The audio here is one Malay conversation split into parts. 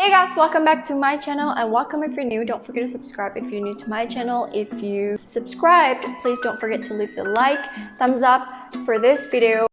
Hey guys, welcome back to my channel and welcome if you're new. Don't forget to subscribe if you're new to my channel. If you subscribed, please don't forget to leave the like, thumbs up for this video.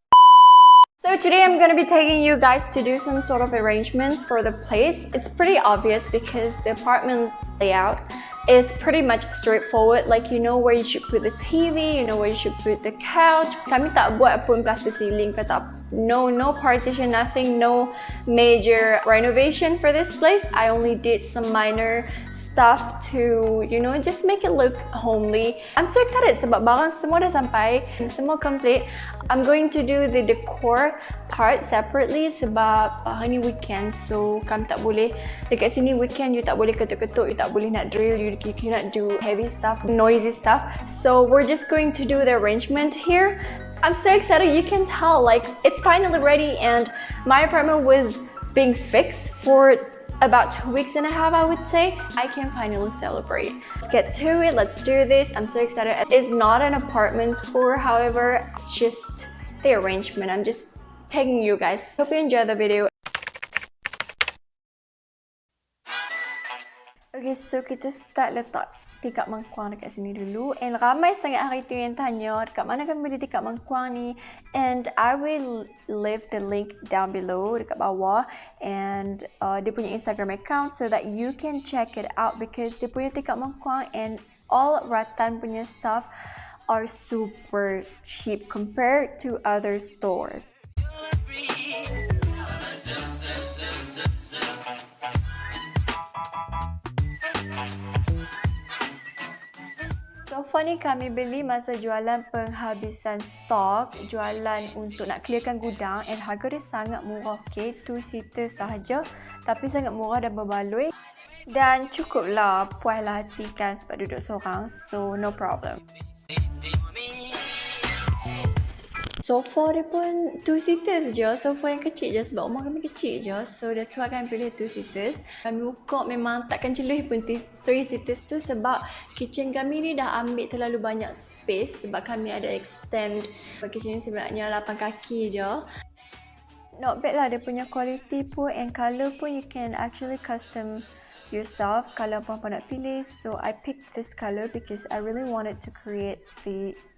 So today I'm going to be taking you guys to do some sort of arrangement for the place. It's pretty obvious because the apartment layout is pretty much straightforward. Like, you know where you should put the TV, you know where you should put the couch. Kami tak buat pun plastic ceiling ke tak. No partition, nothing, no major renovation for this place. I only did some minor stuff to, you know, just make it look homely. I'm so excited sebab barang semua dah sampai, semua complete. I'm going to do the decor part separately sebab hari ni weekend, so kami tak boleh dekat sini weekend. You tak boleh ketuk-ketuk, you tak boleh nak drill, you cannot do heavy stuff, noisy stuff. So we're just going to do the arrangement here. I'm so excited. You can tell like it's finally ready, and my apartment was being fixed for about 2.5 weeks, I would say. I can finally celebrate. Let's get to it. Let's do this. I'm so excited. It's not an apartment tour, however, it's just the arrangement. I'm just taking you guys. Hope you enjoy the video. Okay, so kita start letak tikar mangkuang dekat sini dulu. And ramai sangat hari tu yang tanya dekat mana kami beli tikar mangkuang ni. And I will leave the link down below dekat bawah. And dia punya Instagram account so that you can check it out, because dia punya tikar mangkuang and all Rattan punya stuff are super cheap compared to other stores. So far ni kami beli masa jualan penghabisan stok, jualan untuk nak clearkan gudang, and harga dia sangat murah. Okay, 2-seater sahaja tapi sangat murah dan berbaloi dan cukuplah, puaslah hati kan sebab duduk seorang, so no problem. Sofa dia pun 2-seaters je, sofa yang kecil je sebab rumah kami kecil je, so that's why kami pilih 2-seaters. Kami ukur memang takkan celih pun 3-seaters tu sebab kitchen kami ni dah ambil terlalu banyak space sebab kami ada extend. Kitchen ni sebenarnya 8 kaki je. Not bad lah dia punya quality pun, and colour pun you can actually custom yourself kalau apa-apa nak pilih. So I picked this color because I really wanted to create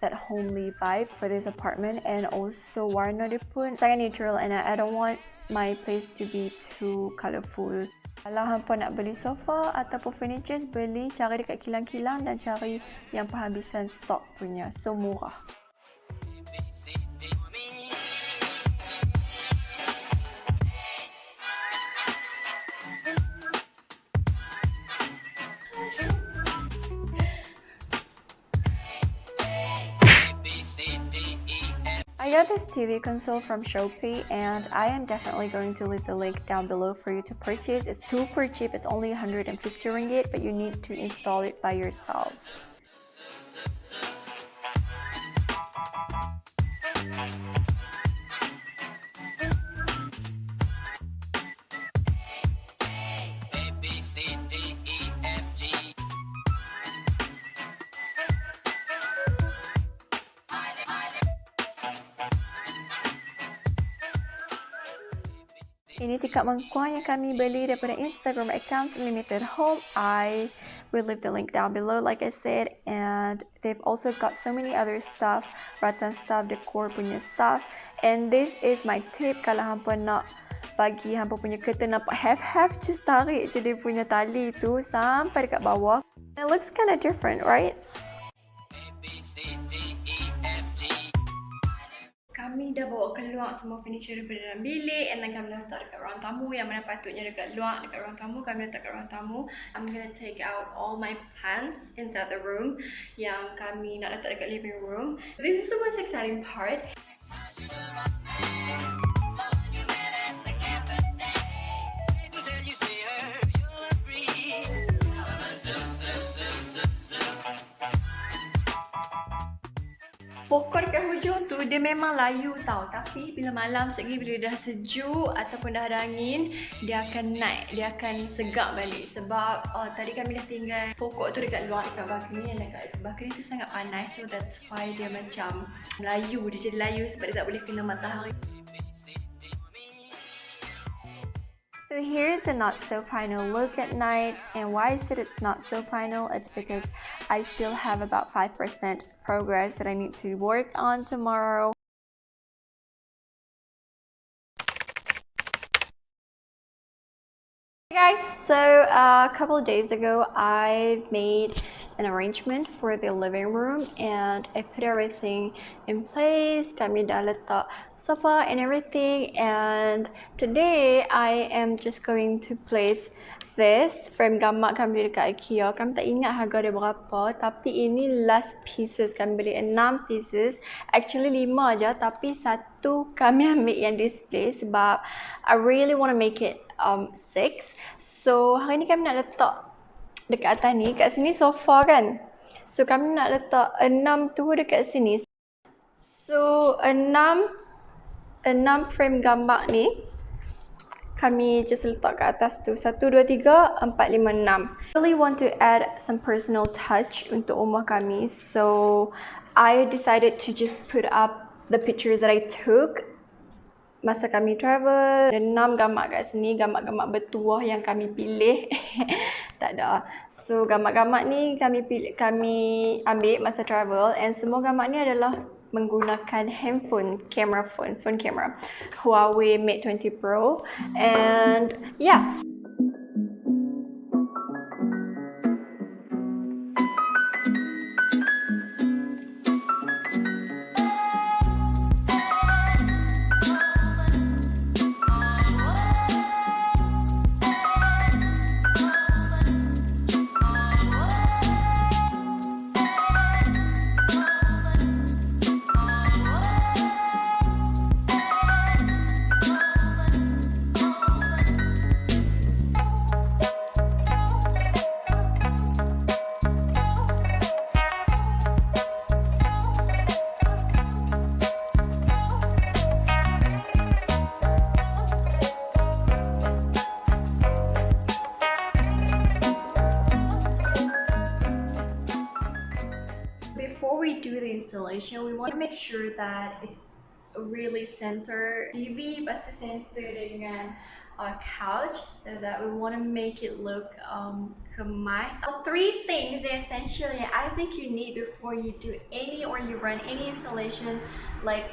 that homely vibe for this apartment, and also warna dia pun sangat natural, and I don't want my place to be too colourful. Kalau hampa nak beli sofa ataupun furniture, beli cari dekat kilang-kilang dan cari yang penghabisan stok punya, so murah. I got this TV console from Shopee, and I am definitely going to leave the link down below for you to purchase. It's super cheap, it's only 150 ringgit, but you need to install it by yourself. Ini tikar mangkuang yang kami beli daripada Instagram account Limited Home. I will leave the link down below like I said, and they've also got so many other stuff, Rattan stuff, decor punya stuff. And this is my tip, kalau hampa nak bagi hampa punya curtain nampak half-half, just tarik je dia punya tali tu sampai dekat bawah. It looks kind of different, right? Kami dah bawa keluar semua furniture daripada dalam bilik, and then kami letak dekat ruang tamu. Yang mana patutnya dekat luar, dekat ruang tamu, kami letak kat ruang tamu. I'm gonna take out all my plants inside the room yang kami nak letak dekat living room. This is the most exciting part. Pokok dekat hujung tu dia memang layu tau, tapi bila malam segi, bila dah sejuk ataupun dah ada angin, dia akan naik, dia akan segak balik. Sebab tadi kami dah tinggal pokok tu dekat luar, dekat balcony, dan dekat balcony tu sangat panas, so that's why dia macam layu, dia jadi layu sebab dia tak boleh kena matahari. So So here's the not so final look at night, and why I said it's not so final, it's because I still have about 5% progress that I need to work on tomorrow. Hey guys, so a couple of days ago I made an arrangement for the living room and I put everything in place. Kami dah letak sofa and everything, and today I am just going to place this frame gambar kami beli dekat IKEA. Kami tak ingat harga dia berapa, tapi ini last pieces. Kami beli 6 pieces, actually 5 je, tapi satu kami ambil yang display sebab I really want to make it 6. So hari ni kami nak letak dekat atas ni, kat sini sofa kan. So kami nak letak 6 tu dekat sini. So 6 frame gambar ni kami just letak kat atas tu. 1, 2, 3, 4, 5, 6. I really want to add some personal touch untuk rumah kami. So I decided to just put up the pictures that I took masa kami travel. Ada 6 gambar kat sini, gambar-gambar bertuah yang kami pilih. Tak ada. So gambar-gambar ni kami ambil masa travel, and semua gambar ni adalah menggunakan phone camera Huawei Mate 20 Pro, and yeah. Before we do the installation, we want to make sure that it's really center TV, pasti center dengan couch, so that we want to make it look kemas. 3 things essentially I think you need before you do any or you run any installation, like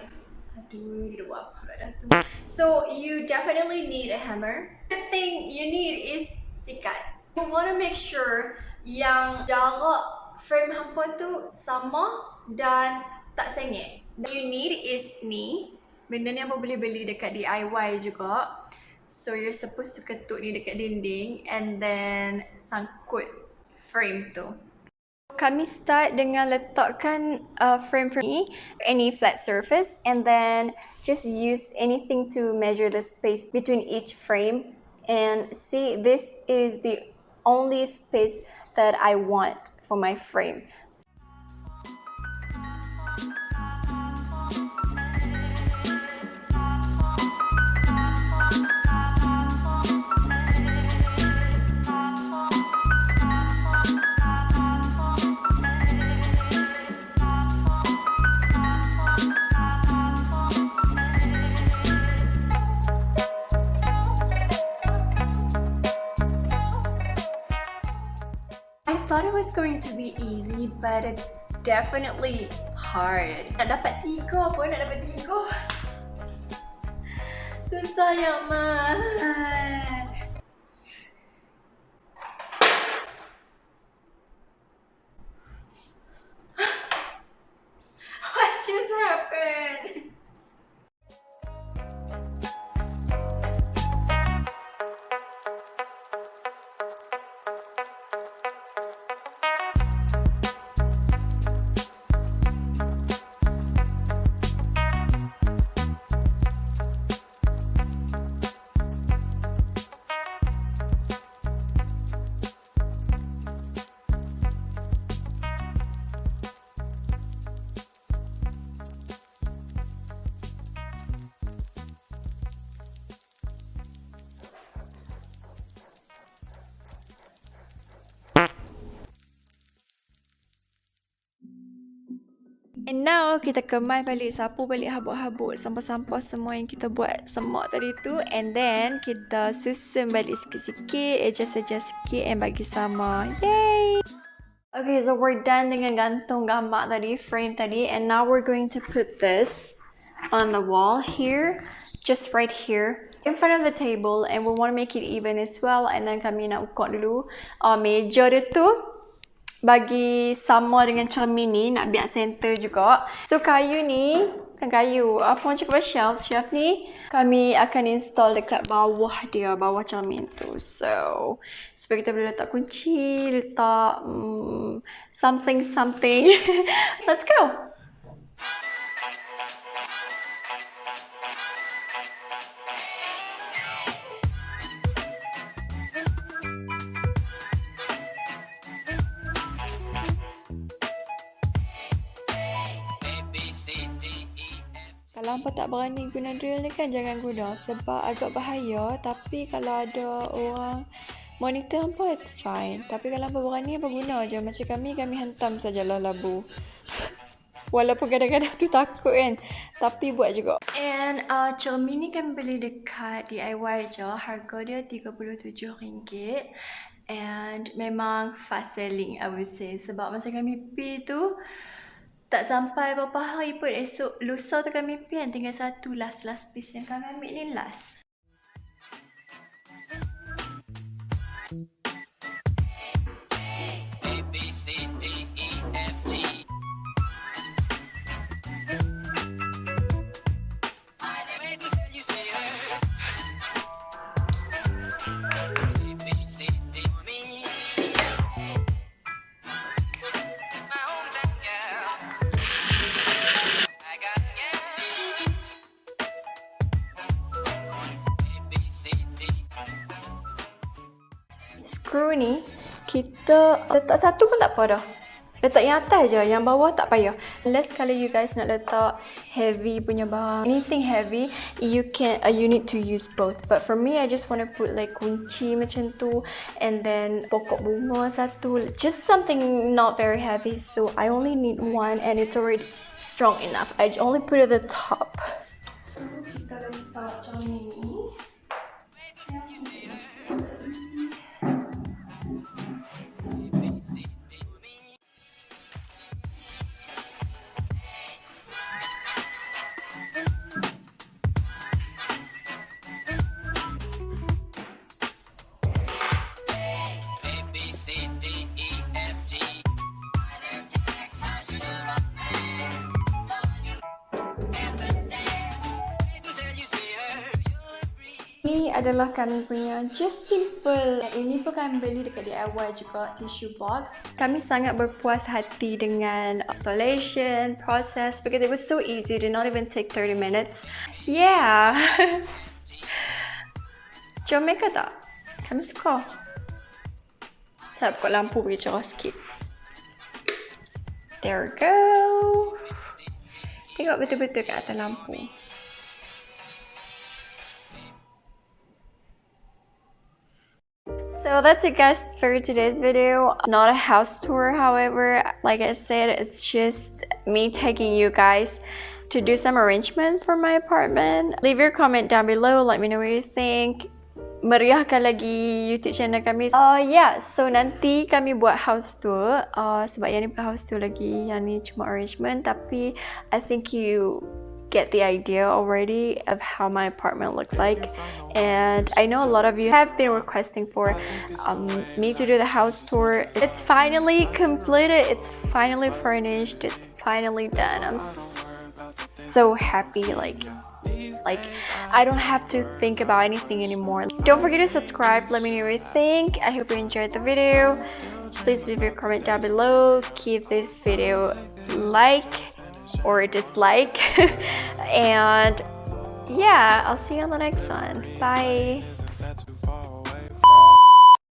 so you definitely need a hammer. The thing you need is sikat. You want to make sure yang jarak frame hampa tu sama dan tak sengit. You need is ni. Benda ni apa boleh beli dekat DIY juga. So you're supposed to ketuk ni dekat dinding and then sangkut frame tu. Kami start dengan letakkan frame ni, any flat surface, and then just use anything to measure the space between each frame. And see, this is the only space that I want for my frame. I thought it was going to be easy, but it's definitely hard. Nak dapat 3 pun, nak dapat 3. Susah ya, man. What just happened? And now kita kemas balik, sapu balik habuk-habuk sampah-sampah semua yang kita buat semak tadi tu, and then kita susun balik sikit-sikit, adjust sikit and bagi sama. Yay! Okay, so we're done dengan gantung gambar tadi, frame tadi, and now we're going to put this on the wall here, just right here in front of the table, and we want to make it even as well. And then kami nak ukur dulu meja dia tu bagi sama dengan cermin ni, nak biar center juga. So kayu ni, kan kayu, apa orang cakap shelf ni kami akan install dekat bawah dia, bawah cermin tu. So supaya kita boleh letak kunci, letak something let's go. Kalau hampa tak berani guna drill ni kan, jangan guna sebab agak bahaya. Tapi kalau ada orang monitor hampa, it's fine. Tapi kalau hampa berani, hampa guna je. Macam kami hantam sajalah labu. Walaupun kadang-kadang tu takut kan, tapi buat juga. And cermin ni kami beli dekat DIY je. Harga dia RM37. And memang fast selling, I would say. Sebab masa kami pergi tu, tak sampai berapa hari pun, esok lusa tu kami pergi kan, tinggal satu last piece yang kami ambil ni last. A, B, C, D, E, F, G. Screw ni kita letak satu pun tak apa dah. Letak yang atas je, yang bawah tak payah. Unless kalau you guys nak letak heavy punya barang, anything heavy, you need to use both. But for me, I just want to put like kunci macam tu, and then pokok bunga satu, just something not very heavy. So I only need one, and it's already strong enough. I only put it at the top. Kita letak cermin ni. Ini adalah kami punya just simple. Ini pun kami beli dekat DIY juga, tissue box. Kami sangat berpuas hati dengan installation process because it was so easy. It did not even take 30 minutes. Yeah. Comel ke tak? Kami suka. Tak buka lampu bagi cerah sikit. There we go. Tengok betul-betul kat atas lampu. So that's it guys for today's video. Not a house tour, however, like I said, it's just me taking you guys to do some arrangement for my apartment. Leave your comment down below, let me know what you think. Meriahkan lagi YouTube channel kami. Yeah, so nanti kami buat house tour. Sebab yang ni bukan house tour lagi, yang ni cuma arrangement. Tapi I think you get the idea already of how my apartment looks like, and I know a lot of you have been requesting for me to do the house tour. It's finally completed, it's finally furnished, it's finally done. I'm so happy, like I don't have to think about anything anymore. Don't forget to subscribe, let me know what you think. I hope you enjoyed the video. Please leave your comment down below, give this video like or dislike. And yeah, I'll see you on the next one. Bye.